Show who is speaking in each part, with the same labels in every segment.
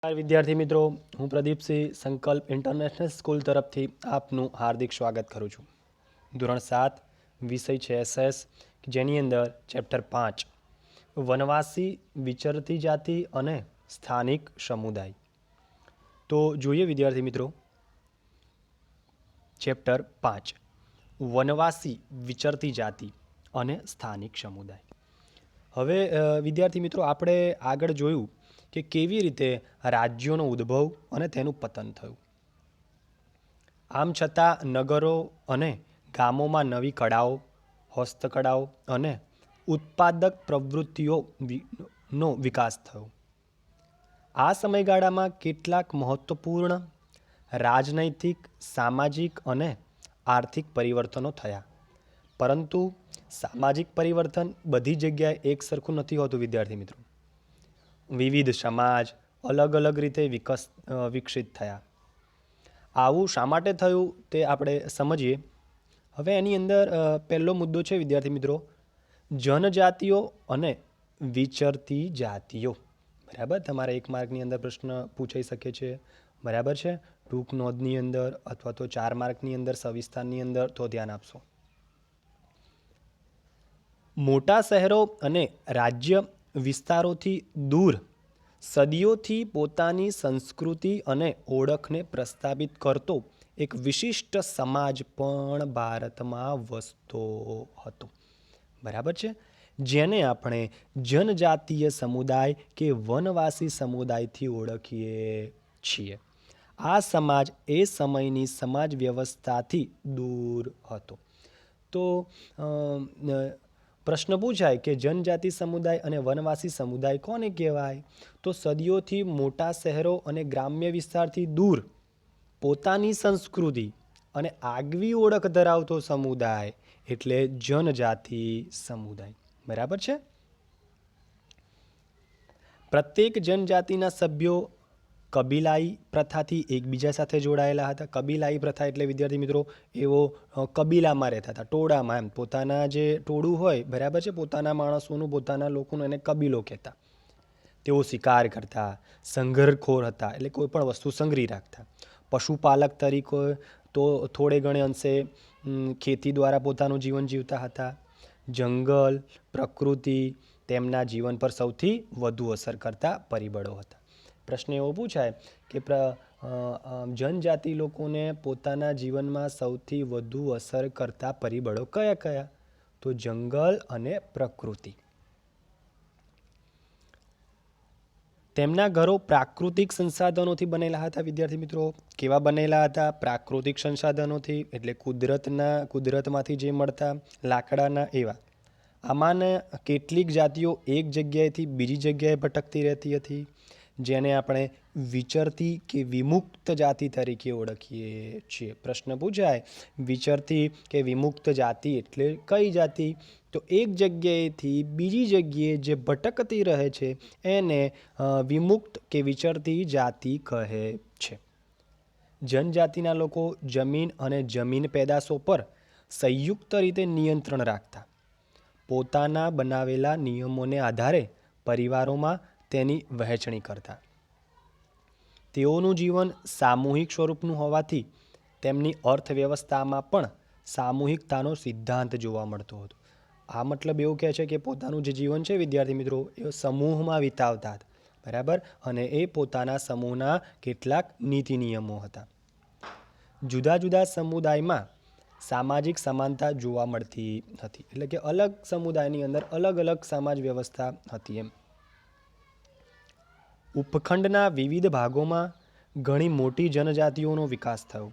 Speaker 1: વિદ્યાર્થી મિત્રો, હું પ્રદીપસિંહ સંકલ્પ ઇન્ટરનેશનલ સ્કૂલ તરફથી આપનું હાર્દિક સ્વાગત કરું છું. ધોરણ 7 વિષય છે એસએસ, જેની અંદર ચેપ્ટર 5 વનવાસી, વિચરતી જાતિ અને સ્થાનિક સમુદાય. તો જોઈએ વિદ્યાર્થી મિત્રો, ચેપ્ટર 5 વનવાસી, વિચરતી જાતિ અને સ્થાનિક સમુદાય. હવે વિદ્યાર્થી મિત્રો, આપણે આગળ જોયું કે કેવી રીતે રાજ્યોનો ઉદ્ભવ અને તેનું પતન થયું. આમ છતાં નગરો અને ગામોમાં નવી કળાઓ, હસ્તકળાઓ અને ઉત્પાદક પ્રવૃત્તિઓનો વિકાસ થયો. આ સમયગાળામાં કેટલાક મહત્વપૂર્ણ રાજનૈતિક, સામાજિક અને આર્થિક પરિવર્તનો થયા. પરંતુ સામાજિક પરિવર્તન બધી જગ્યાએ એક સરખું નથી હોતું વિદ્યાર્થી મિત્રો. વિવિધ સમાજ અલગ અલગ રીતે વિકસિત થયા. આવું શા માટે થયું તે આપણે સમજીએ. હવે એની અંદર પહેલો મુદ્દો છે વિદ્યાર્થી મિત્રો, જનજાતિઓ અને વિચરતી જાતિઓ. બરાબર, તમારા 1 માર્કની અંદર પ્રશ્ન પૂછાઈ શકે છે. બરાબર છે, ટૂંક નોંધની અંદર અથવા તો 4 માર્કની અંદર, સવિસ્તારની અંદર, તો ધ્યાન આપશો. મોટા શહેરો અને રાજ્ય વિસ્તારોથી દૂર સદીઓથી પોતાની સંસ્કૃતિ અને ઓળખને પ્રસ્થાપિત કરતો એક વિશિષ્ટ સમાજ પણ ભારતમાં વસતો હતો. બરાબર છે, જેને આપણે જનજાતીય સમુદાય કે વનવાસી સમુદાયથી ઓળખીએ છીએ. આ સમાજ એ સમયની સમાજ વ્યવસ્થાથી દૂર હતો. તો પ્રશ્ન પૂછાય કે જનજાતિ સમુદાય અને વનવાસી સમુદાય કોને કહેવાય? તો સદીઓથી મોટા શહેરો અને ગ્રામ્ય વિસ્તારથી દૂર પોતાની સંસ્કૃતિ અને આગવી ઓળખ ધરાવતો સમુદાય એટલે જનજાતિ સમુદાય. બરાબર છે. પ્રત્યેક જનજાતિના સભ્યો કબીલાઈ પ્રથાથી એકબીજા સાથે જોડાયેલા હતા. કબીલાઈ પ્રથા એટલે વિદ્યાર્થી મિત્રો એવો કબીલામાં રહેતા હતા, ટોળામાં. એમ પોતાના જે ટોળું હોય, બરાબર છે, પોતાના માણસોનું, પોતાના લોકોનું, એને કબીલો કહેતા. તેઓ શિકાર કરતા, સંઘરખોર હતા, એટલે કોઈ પણ વસ્તુ સંઘરી રાખતા. પશુપાલક તરીકે તો થોડે ઘણે અંશે ખેતી દ્વારા પોતાનું જીવન જીવતા હતા. જંગલ, પ્રકૃતિ તેમના જીવન પર સૌથી વધુ અસર કરતા પરિબળો હતા. પ્રશ્ન એવો પૂછાય કે જનજાતિ લોકોને પોતાના જીવનમાં સૌથી વધુ અસર કરતા પરિબળો કયા કયા? તો જંગલ અને પ્રકૃતિ. તેમના ઘરો પ્રાકૃતિક સંસાધનોથી બનેલા હતા વિદ્યાર્થી મિત્રો. કેવા બનેલા હતા? પ્રાકૃતિક સંસાધનોથી, એટલે કુદરતમાંથી જે મળતા લાકડાના એવા. આમાંને કેટલીક જાતિઓ એક જગ્યાએથી બીજી જગ્યાએ ભટકતી રહેતી હતી, જેને આપણે વિચરતી કે વિમુક્ત જાતિ તરીકે ઓળખીએ છીએ. પ્રશ્ન પૂછાય વિચરતી કે વિમુક્ત જાતિ એટલે કઈ જાતિ? તો એક જગ્યાએથી બીજી જગ્યાએ જે ભટકતી રહે છે એને વિમુક્ત કે વિચરતી જાતિ કહે છે. જનજાતિના લોકો જમીન અને જમીન પેદાશો પર સંયુક્ત રીતે નિયંત્રણ રાખતા. પોતાના બનાવેલા નિયમોને આધારે પરિવારોમાં તેની વહેંચણી કરતા. તેઓનું જીવન સામૂહિક સ્વરૂપનું હોવાથી તેમની અર્થવ્યવસ્થામાં પણ સામૂહિકતાનો સિદ્ધાંત જોવા મળતો હતો. આ મતલબ એવું કહે છે કે પોતાનું જે જીવન છે વિદ્યાર્થી મિત્રો એ સમૂહમાં વિતાવતા હતા. બરાબર, અને એ પોતાના સમૂહના કેટલાક નીતિ નિયમો હતા. જુદા જુદા સમુદાયમાં સામાજિક સમાનતા જોવા મળતી હતી, એટલે કે અલગ સમુદાયની અંદર અલગ અલગ સમાજ વ્યવસ્થા હતી. એમ ઉપખંડના વિવિધ ભાગોમાં ઘણી મોટી જનજાતિઓનો વિકાસ થયો.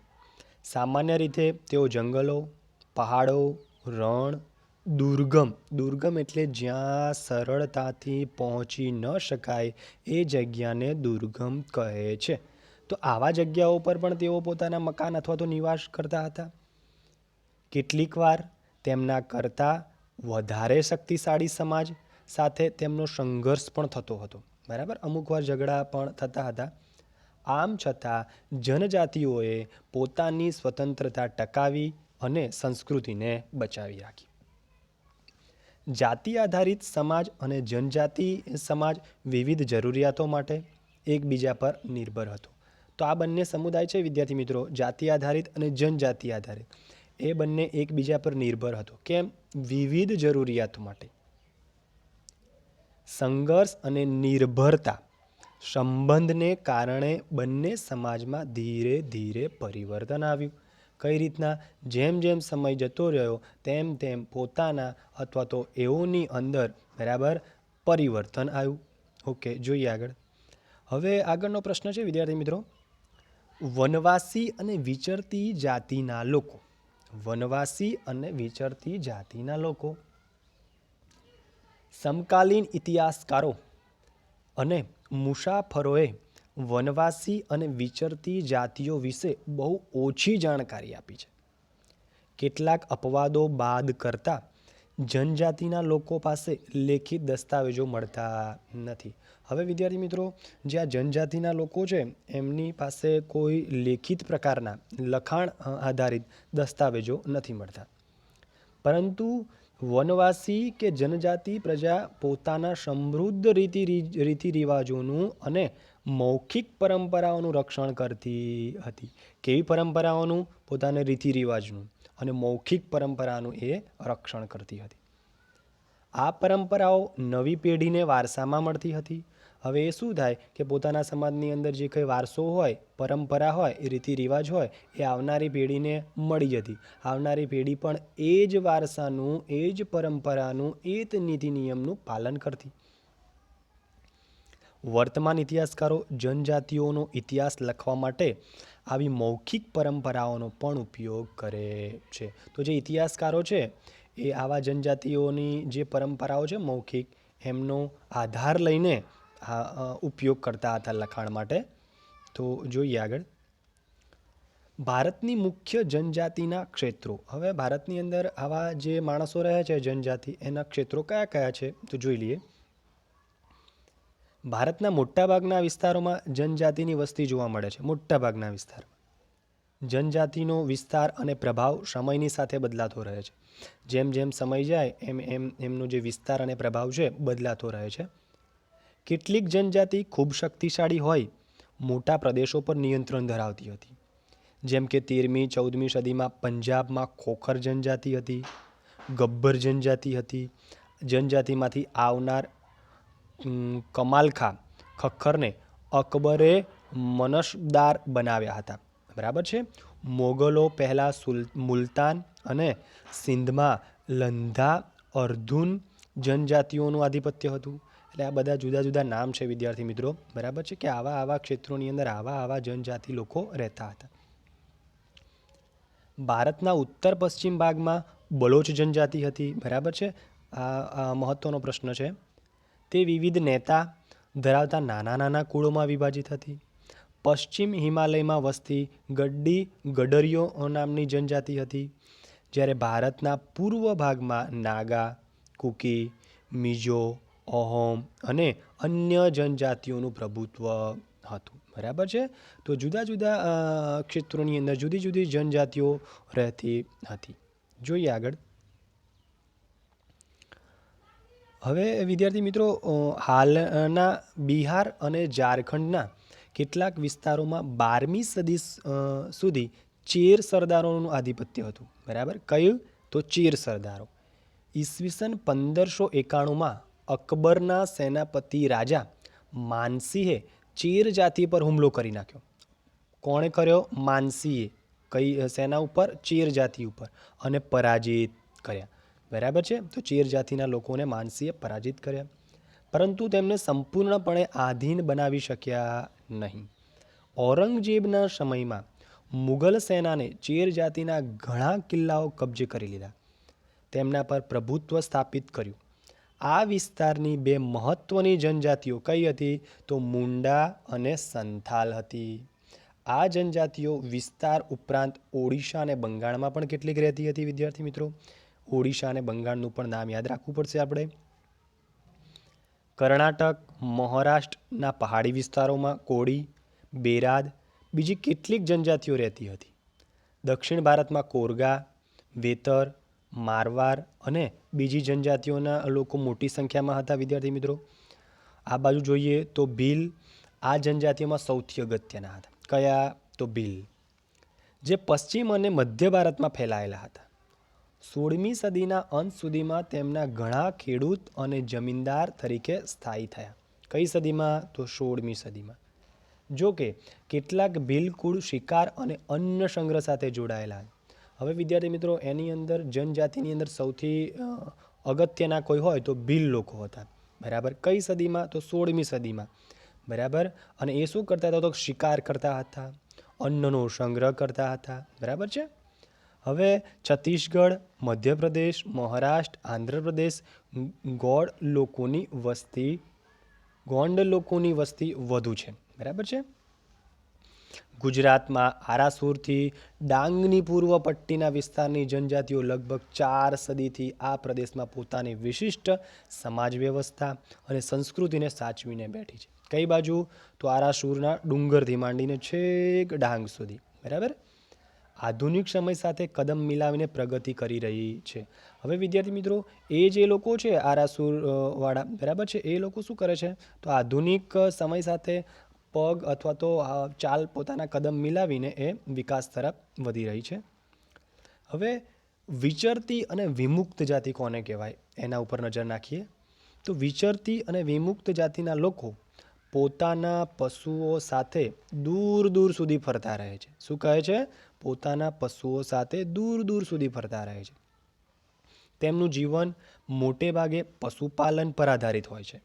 Speaker 1: સામાન્ય રીતે તેઓ જંગલો, પહાડો, રણ, દુર્ગમ એટલે જ્યાં સરળતાથી પહોંચી ન શકાય એ જગ્યાને દુર્ગમ કહે છે. તો આવા જગ્યાઓ પર પણ તેઓ પોતાના મકાન અથવા તો નિવાસ કરતા હતા. કેટલીક વાર તેમના કરતાં વધારે શક્તિશાળી સમાજ સાથે તેમનો સંઘર્ષ પણ થતો હતો. બરાબર, અમુક વાર ઝઘડા પણ થતા હતા. આમ છતાં જનજાતિઓએ પોતાની સ્વતંત્રતા ટકાવી અને સંસ્કૃતિને બચાવી રાખી. જાતિ આધારિત સમાજ અને જનજાતિ સમાજ વિવિધ જરૂરિયાતો માટે એકબીજા પર નિર્ભર હતો. તો આ બંને સમુદાય છે વિદ્યાર્થી મિત્રો, જાતિ આધારિત અને જનજાતિ આધારિત, એ બંને એકબીજા પર નિર્ભર હતો. કેમ? વિવિધ જરૂરિયાતો માટે. સંઘર્ષ અને નિર્ભરતા સંબંધને કારણે બંને સમાજમાં ધીરે ધીરે પરિવર્તન આવ્યું. કઈ રીતના? જેમ જેમ સમય જતો રહ્યો તેમ તેમ પોતાના અથવા તો એઓની અંદર બરાબર પરિવર્તન આવ્યું. ઓકે, જોઈએ આગળ. હવે આગળનો પ્રશ્ન છે વિદ્યાર્થી મિત્રો, વનવાસી અને વિચરતી જાતિના લોકો. વનવાસી અને વિચરતી જાતિના લોકો. સમકાલીન ઇતિહાસકારો અને મુસાફરોએ વનવાસી અને વિચરતી જાતિઓ વિશે બહુ ઓછી જાણકારી આપી છે. કેટલાક અપવાદો બાદ કરતાં જનજાતિના લોકો પાસે લેખિત દસ્તાવેજો મળતા નથી. હવે વિદ્યાર્થી મિત્રો, જે આ જનજાતિના લોકો છે એમની પાસે કોઈ લેખિત પ્રકારના લખાણ આધારિત દસ્તાવેજો નથી મળતા. પરંતુ વનવાસી કે જનજાતિ પ્રજા પોતાના સમૃદ્ધ રીતિ રિવાજોનું અને મૌખિક પરંપરાઓનું રક્ષણ કરતી હતી. કેવી પરંપરાઓનું? પોતાના રીતિ રિવાજનું અને મૌખિક પરંપરાનું એ રક્ષણ કરતી હતી. આ પરંપરાઓ નવી પેઢીને વારસામાં મળતી હતી. હવે એ શું થાય કે પોતાના સમાજની અંદર જે કંઈ વારસો હોય, પરંપરા હોય, એ રીતિ રિવાજ હોય, એ આવનારી પેઢીને મળી જતી. આવનારી પેઢી પણ એ જ વારસાનું, એ જ પરંપરાનું, એ જ નીતિ નિયમનું પાલન કરતી. વર્તમાન ઇતિહાસકારો જનજાતિઓનો ઇતિહાસ લખવા માટે આવી મૌખિક પરંપરાઓનો પણ ઉપયોગ કરે છે. તો જે ઇતિહાસકારો છે એ આવા જનજાતિઓની જે પરંપરાઓ છે મૌખિક, એમનો આધાર લઈને ઉપયોગ કરતા હતા લખાણ માટે. તો જોઈએ આગળ. ભારતની મુખ્ય જનજાતિના ક્ષેત્રો. હવે ભારતની અંદર આવા જે માણસો રહે છે જનજાતિ, એના ક્ષેત્રો કયા કયા છે તો જોઈ લઈએ. ભારતના મોટાભાગના વિસ્તારોમાં જનજાતિની વસ્તી જોવા મળે છે. મોટાભાગના વિસ્તારમાં જનજાતિનો વિસ્તાર અને પ્રભાવ સમયની સાથે બદલાતો રહે છે. જેમ જેમ સમય જાય એમ એમ એમનો જે વિસ્તાર અને પ્રભાવ છે બદલાતો રહે છે. કેટલીક જનજાતિ ખૂબ શક્તિશાળી હોય મોટા પ્રદેશો પર નિયંત્રણ ધરાવતી હતી. જેમ કે 13મી 14મી સદીમાં પંજાબમાં ખોખર જનજાતિ હતી, ગબ્બર જનજાતિ હતી. જનજાતિમાંથી આવનાર કમાલખા ખખ્ખરને અકબરે મનસબદાર બનાવ્યા હતા. બરાબર છે. મોગલો પહેલાં મુલતાન અને સિંધમાં લંધા અર્ધુન જનજાતિઓનું આધિપત્ય હતું. એટલે આ બધા જુદા જુદા નામ છે વિદ્યાર્થી મિત્રો. બરાબર છે કે આવા આવા ક્ષેત્રોની અંદર આવા આવા જનજાતિ લોકો રહેતા હતા. ભારતના ઉત્તર પશ્ચિમ ભાગમાં બલોચ જનજાતિ હતી. બરાબર છે. આ મહત્વનો પ્રશ્ન છે. તે વિવિધ નેતા ધરાવતા નાના નાના કુળોમાં વિભાજિત હતી. પશ્ચિમ હિમાલયમાં વસતી ગડરીઓ નામની જનજાતિ હતી. જ્યારે ભારતના પૂર્વ ભાગમાં નાગા, કુકી, મિઝો, અહોમ અને અન્ય જનજાતિઓનું પ્રભુત્વ હતું. બરાબર છે. તો જુદા જુદા ક્ષેત્રોની અંદર જુદી જુદી જનજાતિઓ રહેતી હતી. જોઈએ આગળ. હવે વિદ્યાર્થી મિત્રો, હાલના બિહાર અને ઝારખંડના કેટલાક વિસ્તારોમાં 12મી સદી સુધી ચેર સરદારોનું આધિપત્ય હતું. બરાબર. કયું? તો ચેર સરદારો. ઈસવીસન 1591માં અકબરના સેનાપતિ રાજા માનસિંહે ચેર જાતિ પર હુમલો કરી નાખ્યો. કોણે કર્યો? માનસિંહે. કઈ સેના ઉપર? ચેર જાતિ ઉપર. અને પરાજિત કર્યા. બરાબર છે. તો ચેર જાતિના લોકોને માનસિંહે પરાજિત કર્યા, પરંતુ તેમને સંપૂર્ણપણે આધીન બનાવી શક્યા નહીં. ઔરંગઝેબના સમયમાં મુગલ સેનાને ચેર જાતિના ઘણા કિલ્લાઓ કબજે કરી લીધા, તેમના પર પ્રભુત્વ સ્થાપિત કર્યું. આ વિસ્તારની બે મહત્વની જનજાતિઓ કઈ હતી? તો મુંડા અને સંથાલ હતી. આ જનજાતિઓ વિસ્તાર ઉપરાંત ઓડિશા અને બંગાળમાં પણ કેટલીક રહેતી હતી વિદ્યાર્થી મિત્રો. ઓડિશા અને બંગાળનું પણ નામ યાદ રાખવું પડશે આપણે. કર્ણાટક, મહારાષ્ટ્રના પહાડી વિસ્તારોમાં કોળી, બેરાદ, બીજી કેટલીક જનજાતિઓ રહેતી હતી. દક્ષિણ ભારતમાં કોરગા, વેતર, મારવાર અને બીજી જનજાતિઓના લોકો મોટી સંખ્યામાં હતા વિદ્યાર્થી મિત્રો. આ બાજુ જોઈએ તો ભીલ આ જનજાતિઓમાં સૌથી અગત્યના હતા. કયા? તો ભીલ, જે પશ્ચિમ અને મધ્ય ભારતમાં ફેલાયેલા હતા. 16મી સદીના અંત સુધીમાં તેમના ઘણા ખેડૂત અને જમીનદાર તરીકે સ્થાયી થયા. કઈ સદીમાં? તો 16મી સદીમાં. જો કે કેટલાક ભીલ કુળ શિકાર અને અન્ન સંગ્રહ સાથે જોડાયેલા. હવે વિદ્યાર્થી મિત્રો, એની અંદર જનજાતિની અંદર સૌથી અગત્યના કોઈ હોય તો ભીલ લોકો હતા. બરાબર. કઈ સદીમાં? તો 16મી સદીમાં. બરાબર. અને એ શું કરતા હતા? તો શિકાર કરતા હતા, અન્નનો સંગ્રહ કરતા હતા. બરાબર છે. હવે છત્તીસગઢ, મધ્યપ્રદેશ, મહારાષ્ટ્ર, આંધ્રપ્રદેશ ગોંડ લોકોની વસ્તી વધુ છે. બરાબર છે. ગુજરાતમાં આરાસુરથી ડાંગની પૂર્વ પટ્ટીના વિસ્તારની જનજાતિઓ લગભગ 4 સદીથી આ પ્રદેશમાં પોતાની વિશિષ્ટ સમાજ વ્યવસ્થા અને સંસ્કૃતિને સાચવીને બેઠી છે. કઈ બાજુ? તો આરાસુરના ડુંગરથી માંડીને છેક ડાંગ સુધી. બરાબર. આધુનિક સમય સાથે કદમ મિલાવીને પ્રગતિ કરી રહી છે. હવે વિદ્યાર્થી મિત્રો, એ જે લોકો છે આરાસુર વાળા, બરાબર છે, એ લોકો શું કરે છે? તો આધુનિક સમય સાથે પગ અથવા તો ચાલ પોતાના કદમ મિલાવીને એ વિકાસ તરફ વધી રહી છે. હવે વિચરતી અને વિમુક્ત જાતિ કોને કહેવાય? એના ઉપર નજર નાખીએ તો વિચરતી અને વિમુક્ત જાતિના લોકો પોતાના પશુઓ સાથે દૂર દૂર સુધી ફરતા રહે છે. શું કહે છે? પોતાના પશુઓ સાથે દૂર દૂર સુધી ફરતા રહે છે. તેમનું જીવન મોટે ભાગે પશુપાલન પર આધારિત હોય છે.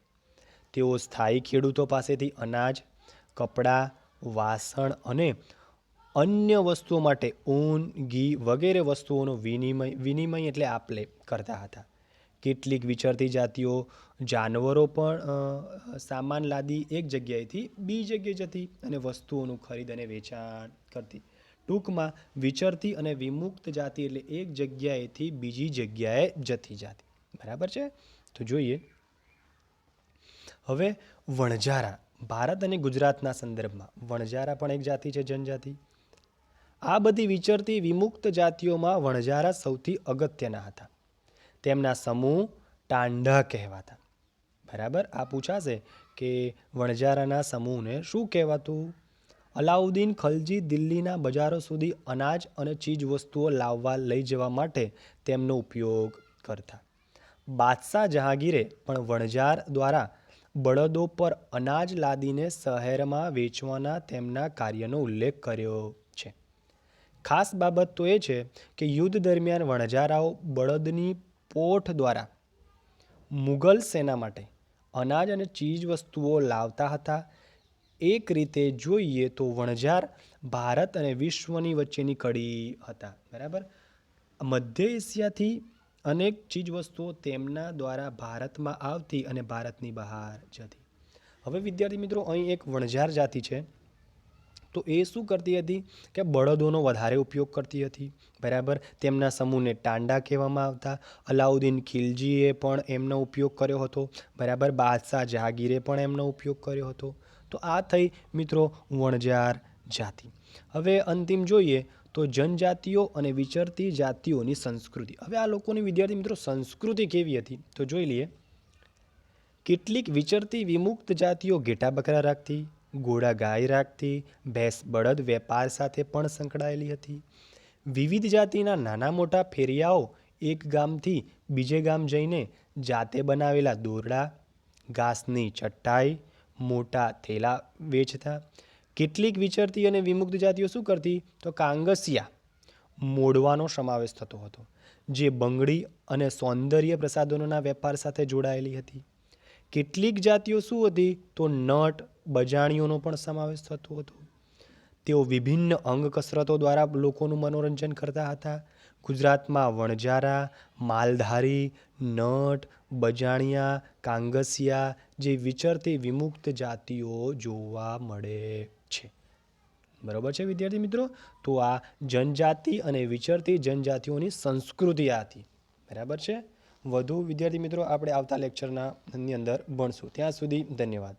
Speaker 1: તેઓ સ્થાયી ખેડૂતો પાસેથી અનાજ, કપડાં, વાસણ અને અન્ય વસ્તુઓ માટે ઊન, ઘી વગેરે વસ્તુઓનો વિનિમય એટલે આપલે કરતા હતા. કેટલીક વિચરતી જાતિઓ જાનવરો પણ સામાન લાદી એક જગ્યાએથી બીજી જગ્યાએ જતી અને વસ્તુઓનું ખરીદ અને વેચાણ કરતી. ટૂંકમાં વિચરતી અને વિમુક્ત જાતિ એટલે એક જગ્યાએથી બીજી જગ્યાએ જતી જાતિ. બરાબર છે. તો જોઈએ હવે વણઝારા. ભારત અને ગુજરાતના સંદર્ભમાં વણઝારા પણ એક જાતિ છે, જનજાતિ. આ બધી વિચરતી વિમુક્ત જાતિઓમાં વણઝારા સૌથી અગત્યના હતા. તેમના સમૂહ ટાંડા કહેવાતા. બરાબર. આ પૂછાશે કે વણઝારાના સમૂહને શું કહેવાતું? અલાઉદ્દીન ખલજી દિલ્હીના બજારો સુધી અનાજ અને ચીજ વસ્તુઓ લાવવા લઈ જવા માટે તેમનો ઉપયોગ કરતા. બાદશાહ જહાંગીરે પણ વણઝાર દ્વારા બળદો પર અનાજ લાદીને શહેરમાં વેચવાના તેમના કાર્યનો ઉલ્લેખ કર્યો છે. ખાસ બાબત તો એ છે કે યુદ્ધ દરમિયાન વણઝારાઓ બળદની પોઠ દ્વારા મુગલ સેના માટે અનાજ અને ચીજ વસ્તુઓ લાવતા હતા. એક રીતે જોઈએ તો વણઝાર ભારત અને વિશ્વની વચ્ચેની કડી હતા. બરાબર. મધ્ય એશિયાથી અનેક ચીજ વસ્તુઓ તેમના દ્વારા ભારતમાં આવતી અને ભારતની બહાર જતી. હવે વિદ્યાર્થી મિત્રો, અહીં એક વણઝાર જાતિ છે. તો એ શું કરતી હતી કે બળદોનો વધારે ઉપયોગ કરતી હતી. બરાબર. તેમના સમૂહને ટાંડા કહેવામાં આવતા. અલાઉદ્દીન ખિલજીએ પણ એમનો ઉપયોગ કર્યો હતો. બરાબર. બાદશાહ જહાંગીરે પણ એમનો ઉપયોગ કર્યો હતો. તો આ થઈ મિત્રો વણઝાર જાતિ. હવે અંતિમ જોઈએ તો જનજાતિઓ અને વિચરતી જાતિઓની સંસ્કૃતિ. હવે આ લોકોની વિદ્યાર્થી મિત્રો સંસ્કૃતિ કેવી હતી તો જોઈ લઈએ. કેટલીક વિચરતી વિમુક્ત જાતિઓ ઘેટા બકરા રાખતી, ઘોડા ગાય રાખતી, ભેંસ બળદ વેપાર સાથે પણ સંકળાયેલી હતી. વિવિધ જાતિના નાના મોટા ફેરિયાઓ એક ગામથી બીજે ગામ જઈને જાતે બનાવેલા દોરડા, ઘાસની ચટાઈ, મોટા થેલા વેચતા. કેટલીક વિચરતી અને વિમુક્ત જાતિઓ શું કરતી? તો કાંગસિયા મોડવાનો સમાવેશ થતો હતો, જે બંગડી અને સૌંદર્ય પ્રસાધનોના વેપાર સાથે જોડાયેલી હતી. કેટલીક જાતિઓ શું હતી? તો નટ, બજાણીઓનો પણ સમાવેશ થતો હતો. તેઓ વિભિન્ન અંગ કસરતો દ્વારા લોકોનું મનોરંજન કરતા હતા. ગુજરાતમાં વણઝારા, માલધારી, નટ, બજાણિયા, કાંગસિયા જે વિચરતી વિમુક્ત જાતિઓ જોવા મળે છે. બરાબર છે વિદ્યાર્થી મિત્રો. તો આ જનજાતિ અને વિચરતી જનજાતિઓની સંસ્કૃતિ આ હતી. બરાબર છે. વધુ વિદ્યાર્થી મિત્રો આપણે આવતા લેક્ચરની અંદર ભણશું. ત્યાં સુધી ધન્યવાદ.